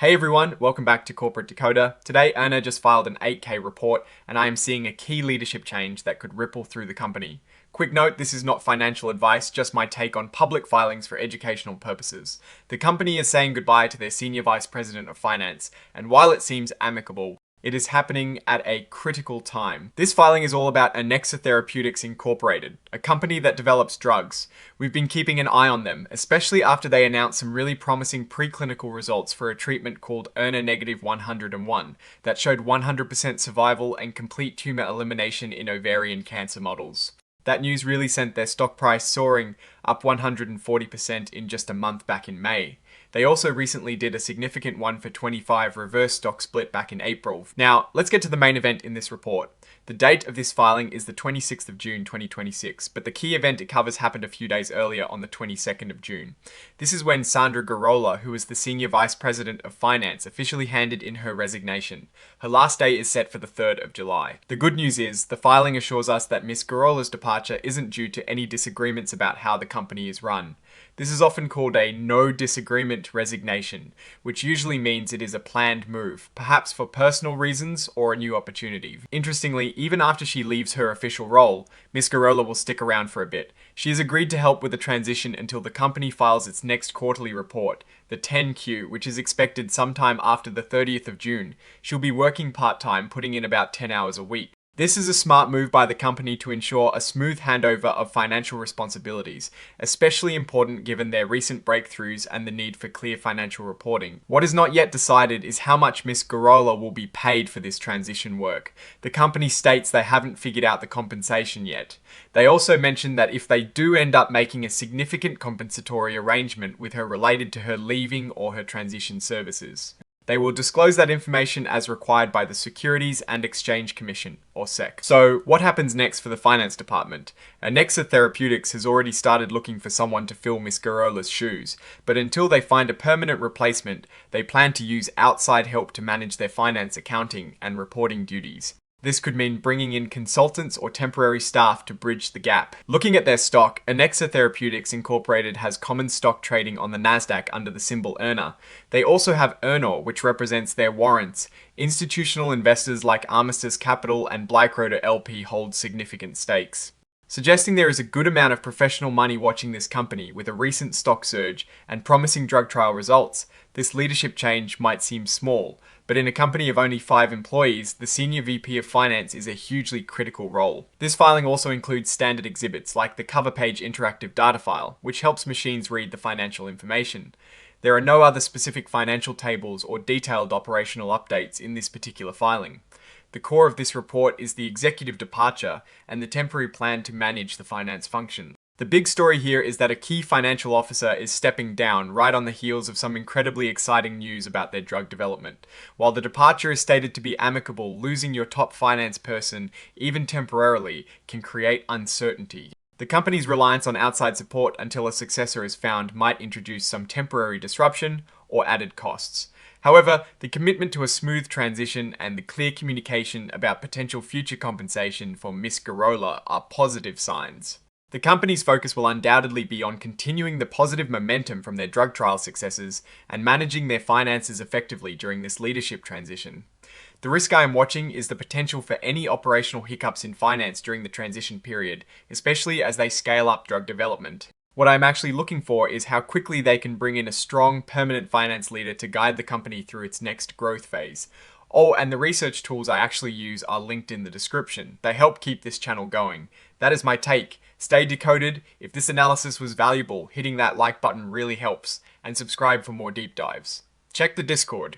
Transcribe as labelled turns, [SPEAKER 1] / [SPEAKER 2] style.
[SPEAKER 1] Hey everyone, welcome back to Corporate Decoder. Today, ERNA just filed an 8K report, and I am seeing a key leadership change that could ripple through the company. Quick note, this is not financial advice, just my take on public filings for educational purposes. The company is saying goodbye to their Senior Vice President of Finance, and while it seems amicable, it is happening at a critical time. This filing is all about Ernexa Therapeutics Inc, a company that develops drugs. We've been keeping an eye on them, especially after they announced some really promising preclinical results for a treatment called ERNA-101 that showed 100% survival and complete tumor elimination in ovarian cancer models. That news really sent their stock price soaring up 140% in just a month back in May. They also recently did a significant 1-for-25 reverse stock split back in April. Now, let's get to the main event in this report. The date of this filing is the 26th of June 2026, but the key event it covers happened a few days earlier on the 22nd of June. This is when Sandra Garola, who was the Senior Vice President of Finance, officially handed in her resignation. Her last day is set for the 3rd of July. The good news is, the filing assures us that Ms. Garola's departure isn't due to any disagreements about how the company is run. This is often called a no disagreement resignation, which usually means it is a planned move, perhaps for personal reasons or a new opportunity. Interestingly, even after she leaves her official role, Ms. Garola will stick around for a bit. She has agreed to help with the transition until the company files its next quarterly report, the 10Q, which is expected sometime after the 30th of June. She'll be working part-time, putting in about 10 hours a week. This is a smart move by the company to ensure a smooth handover of financial responsibilities, especially important given their recent breakthroughs and the need for clear financial reporting. What is not yet decided is how much Ms. Garola will be paid for this transition work. The company states they haven't figured out the compensation yet. They also mentioned that if they do end up making a significant compensatory arrangement with her related to her leaving or her transition services, they will disclose that information as required by the Securities and Exchange Commission, or SEC. So, what happens next for the finance department? Ernexa Therapeutics has already started looking for someone to fill Ms. Garola's shoes, but until they find a permanent replacement, they plan to use outside help to manage their finance, accounting, and reporting duties. This could mean bringing in consultants or temporary staff to bridge the gap. Looking at their stock, Ernexa Therapeutics Inc has common stock trading on the Nasdaq under the symbol ERNA. They also have ERNAW, which represents their warrants. Institutional investors like Amidst Capital and Decoder LP hold significant stakes, suggesting there is a good amount of professional money watching this company. With a recent stock surge and promising drug trial results, this leadership change might seem small, but in a company of only 5 employees, the Senior VP of Finance is a hugely critical role. This filing also includes standard exhibits like the cover page interactive data file, which helps machines read the financial information. There are no other specific financial tables or detailed operational updates in this particular filing. The core of this report is the executive departure and the temporary plan to manage the finance function. The big story here is that a key financial officer is stepping down right on the heels of some incredibly exciting news about their drug development. While the departure is stated to be amicable, losing your top finance person, even temporarily, can create uncertainty. The company's reliance on outside support until a successor is found might introduce some temporary disruption or added costs. However, the commitment to a smooth transition and the clear communication about potential future compensation for Ms. Garola are positive signs. The company's focus will undoubtedly be on continuing the positive momentum from their drug trial successes and managing their finances effectively during this leadership transition. The risk I am watching is the potential for any operational hiccups in finance during the transition period, especially as they scale up drug development. What I'm actually looking for is how quickly they can bring in a strong, permanent finance leader to guide the company through its next growth phase. Oh, and the research tools I actually use are linked in the description. They help keep this channel going. That is my take. Stay decoded. If this analysis was valuable, hitting that like button really helps, and subscribe for more deep dives. Check the Discord.